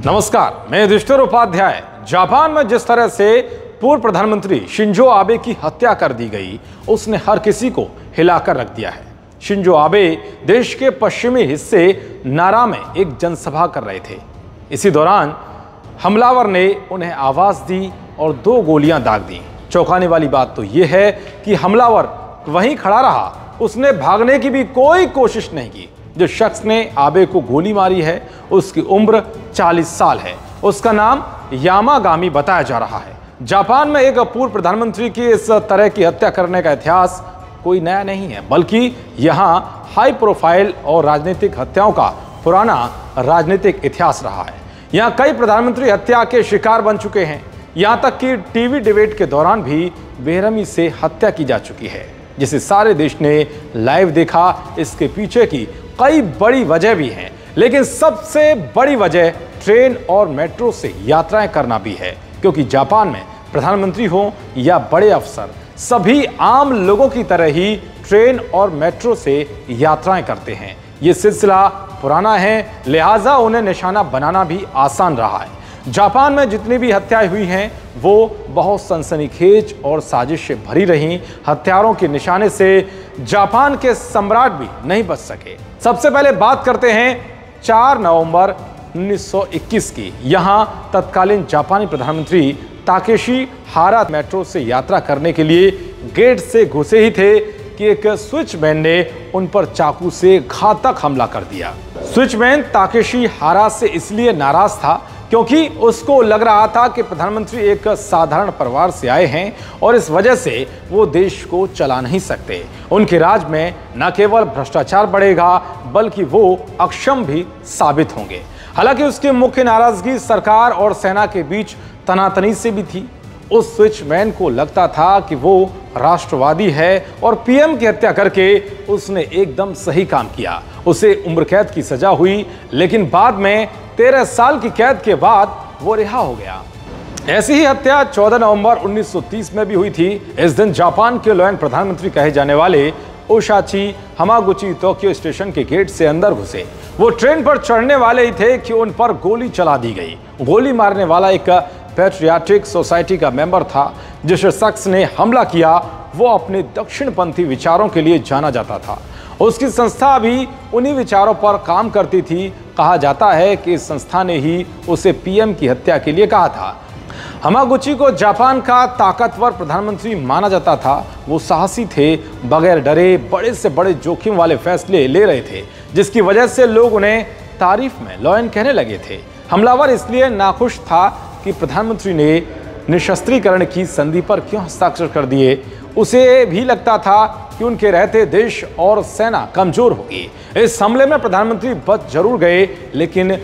नमस्कार, मैं युधिष्ठिर उपाध्याय। जापान में जिस तरह से पूर्व प्रधानमंत्री शिंजो आबे की हत्या कर दी गई, उसने हर किसी को हिलाकर रख दिया है। शिंजो आबे देश के पश्चिमी हिस्से नारा में एक जनसभा कर रहे थे। इसी दौरान हमलावर ने उन्हें आवाज दी और 2 गोलियां दाग दी। चौंकाने वाली बात तो यह है कि हमलावर वहीं खड़ा रहा, उसने भागने की भी कोई कोशिश नहीं की। जिस शख्स ने आबे को गोली मारी है उसकी उम्र 40 साल है। उसका नाम यामागामी बताया जा रहा है। जापान में एक पूर्व प्रधानमंत्री की इस तरह की हत्या करने का इतिहास कोई नया नहीं है, बल्कि यहाँ हाई प्रोफाइल और राजनीतिक हत्याओं का पुराना राजनीतिक इतिहास रहा है। यहाँ कई प्रधानमंत्री हत्या के शिकार बन चुके हैं। यहाँ तक कि टीवी डिबेट के दौरान भी बेरहमी से हत्या की जा चुकी है, जिसे सारे देश ने लाइव देखा। इसके पीछे की कई बड़ी वजह भी हैं, लेकिन सबसे बड़ी वजह ट्रेन और मेट्रो से यात्राएं करना भी है, क्योंकि जापान में प्रधानमंत्री हो या बड़े अफसर, सभी आम लोगों की तरह ही ट्रेन और मेट्रो से यात्राएं करते हैं। ये सिलसिला पुराना है, लिहाजा उन्हें निशाना बनाना भी आसान रहा है। जापान में जितनी भी हत्याएं हुई हैं वो बहुत सनसनीखेज और साजिश से भरी रहीं। हत्यारों के निशाने से जापान के सम्राट भी नहीं बच सके। सबसे पहले बात करते हैं 4 नवंबर 1921 की। यहां तत्कालीन जापानी प्रधानमंत्री ताकेशी हारा मेट्रो से यात्रा करने के लिए गेट से घुसे ही थे कि एक स्विचमैन ने उन पर चाकू से घातक हमला कर दिया। स्विचमैन ताकेशी हारा से इसलिए नाराज था क्योंकि उसको लग रहा था कि प्रधानमंत्री एक साधारण परिवार से आए हैं और इस वजह से वो देश को चला नहीं सकते। उनके राज में न केवल भ्रष्टाचार बढ़ेगा बल्कि वो अक्षम भी साबित होंगे। हालांकि उसकी मुख्य नाराजगी सरकार और सेना के बीच तनातनी से भी थी। उस स्विचमैन को लगता था कि वो राष्ट्रवादी है और पीएम की हत्या करके उसने एकदम सही काम किया। उसे उम्र कैद की सजा हुई, लेकिन बाद में 13 साल की कैद के बाद वो रिहा हो गया। ऐसी ही हत्या 14 नवंबर 1930 में भी हुई थी। इस दिन जापान के लोयन प्रधानमंत्री कहे जाने वाले ओसाची हमागुची टोक्यो स्टेशन के गेट से अंदर घुसे। वो ट्रेन पर चढ़ने वाले ही थे कि उन पर गोली चला दी गई। गोली मारने वाला एक पैट्रियाटिक सोसाइटी का मेंबर था। जिस शख्स ने हमला किया वो अपने दक्षिणपंथी विचारों के लिए जाना जाता था। उसकी संस्था भी उन्हीं विचारों पर काम करती थी। कहा जाता है कि इस संस्था ने ही उसे पीएम की हत्या के लिए कहा था। हमागुची को जापान का ताकतवर प्रधानमंत्री माना जाता था। वो साहसी थे, बगैर डरे बड़े से बड़े जोखिम वाले फैसले ले रहे थे, जिसकी वजह से लोग उन्हें तारीफ में लॉयन कहने लगे थे। हमलावर इसलिए नाखुश था कि प्रधानमंत्री ने निशस्त्रीकरण की संधि पर क्यों हस्ताक्षर कर दिए। उसे भी लगता था कि उनके रहते देश और सेना कमजोर होगी। इस हमले में प्रधानमंत्री बच जरूर गए, लेकिन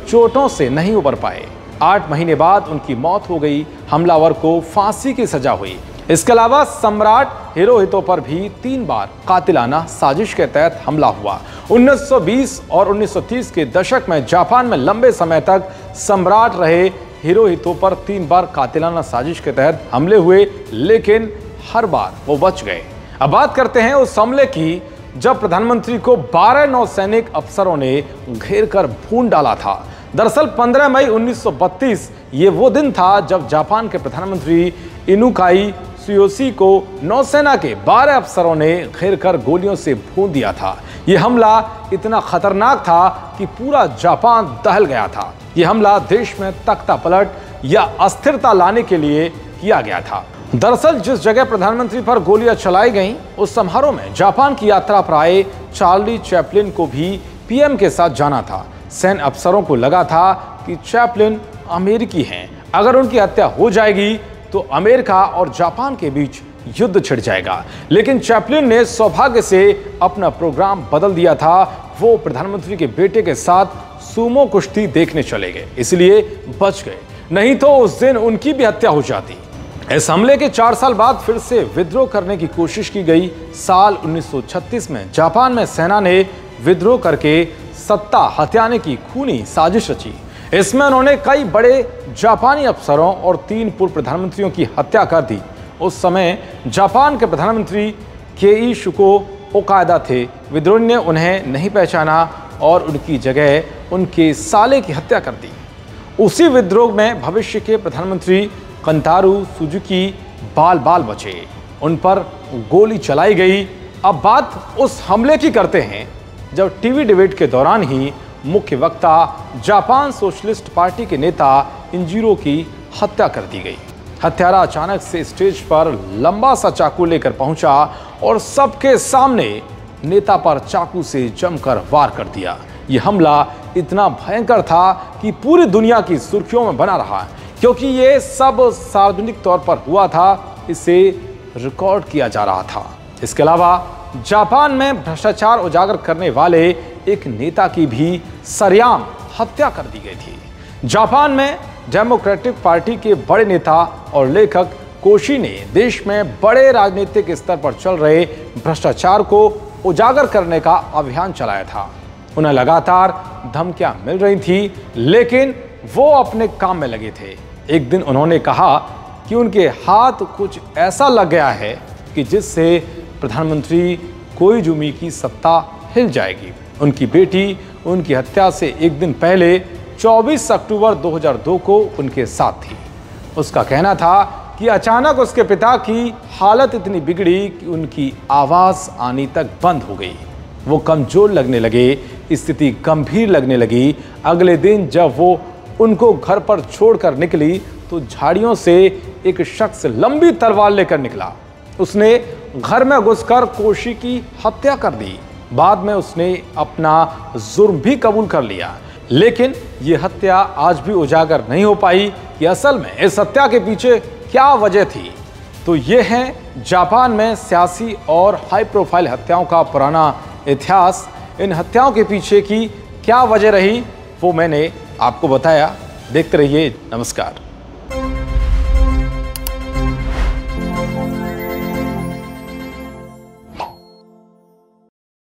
चोटों से नहीं उबर पाए। 8 महीने बाद उनकी मौत हो गई। हमलावर को फांसी की सजा हुई। इसके अलावा सम्राट हिरोहितो पर भी 3 बार कातिलाना साजिश के तहत हमला हुआ। 1920 और 1930 के दशक में जापान में लंबे समय तक सम्राट रहे हिरोहितो पर 3 बार कातिलाना साजिश के तहत हमले हुए, लेकिन हर बार वो बच गए। अब बात करते हैं उस हमले की जब प्रधानमंत्री को 12 नौसैनिक अफसरों ने घेर कर भून डाला था। दरअसल 15 मई 1932 ये वो दिन था जब जापान के प्रधानमंत्री इनुकाई सुयोशी को नौसेना के 12 अफसरों ने घेर कर गोलियों से भून दिया था। ये हमला इतना खतरनाक था कि पूरा जापान दहल गया था। ये हमला देश में तख्ता पलट या अस्थिरता लाने के लिए किया गया था। दरअसल जिस जगह प्रधानमंत्री पर गोलियां चलाई गईं, उस समारोह में जापान की यात्रा पर आए चार्ली चैपलिन को भी पीएम के साथ जाना था। सैन्य अफसरों को लगा था कि चैपलिन अमेरिकी हैं, अगर उनकी हत्या हो जाएगी तो अमेरिका और जापान के बीच युद्ध छिड़ जाएगा। लेकिन चैपलिन ने सौभाग्य से अपना प्रोग्राम बदल दिया था। वो प्रधानमंत्री के बेटे के साथ सूमो कुश्ती देखने चले गए, इसलिए बच गए, नहीं तो उस दिन उनकी भी हत्या हो जाती। इस हमले के 4 साल बाद फिर से विद्रोह करने की कोशिश की गई। साल 1936 में जापान में सेना ने विद्रोह करके सत्ता हथियाने की खूनी साजिश रची। इसमें उन्होंने कई बड़े जापानी अफसरों और 3 पूर्व प्रधानमंत्रियों की हत्या कर दी। उस समय जापान के प्रधानमंत्री केईशुको ओकायदा थे। विद्रोही ने उन्हें नहीं पहचाना और उनकी जगह उनके साले की हत्या कर दी। उसी विद्रोह में भविष्य के प्रधानमंत्री कंतारू सुजुकी बाल बाल बचे, उन पर गोली चलाई गई। अब बात उस हमले की करते हैं जब टीवी डिबेट के दौरान ही मुख्य वक्ता जापान सोशलिस्ट पार्टी के नेता इंजीरो की हत्या कर दी गई। हत्यारा अचानक से स्टेज पर लंबा सा चाकू लेकर पहुंचा और सबके सामने नेता पर चाकू से जमकर वार कर दिया। यह हमला इतना भयंकर था कि पूरी दुनिया की सुर्खियों में बना रहा, क्योंकि ये सब सार्वजनिक तौर पर हुआ था, इसे रिकॉर्ड किया जा रहा था। इसके अलावा जापान में भ्रष्टाचार उजागर करने वाले एक नेता की भी सरेआम हत्या कर दी गई थी। जापान में डेमोक्रेटिक पार्टी के बड़े नेता और लेखक कोशी ने देश में बड़े राजनीतिक स्तर पर चल रहे भ्रष्टाचार को उजागर करने का अभियान चलाया था। उन्हें लगातार धमकियां मिल रही थी, लेकिन वो अपने काम में लगे थे। एक दिन उन्होंने कहा कि उनके हाथ कुछ ऐसा लग गया है कि जिससे प्रधानमंत्री कोइजुमी की सत्ता हिल जाएगी। उनकी बेटी उनकी हत्या से एक दिन पहले 24 अक्टूबर 2002 को उनके साथ थी। उसका कहना था कि अचानक उसके पिता की हालत इतनी बिगड़ी कि उनकी आवाज़ आनी तक बंद हो गई। वो कमजोर लगने लगे, स्थिति गंभीर लगने लगी। अगले दिन जब वो उनको घर पर छोड़कर निकली तो झाड़ियों से एक शख्स लंबी तलवार लेकर निकला। उसने घर में घुसकर कोशी की हत्या कर दी। बाद में उसने अपना जुर्म भी कबूल कर लिया, लेकिन ये हत्या आज भी उजागर नहीं हो पाई कि असल में इस हत्या के पीछे क्या वजह थी। तो ये है जापान में सियासी और हाई प्रोफाइल हत्याओं का पुराना इतिहास। इन हत्याओं के पीछे की क्या वजह रही वो मैंने आपको बताया। देखते रहिए। नमस्कार।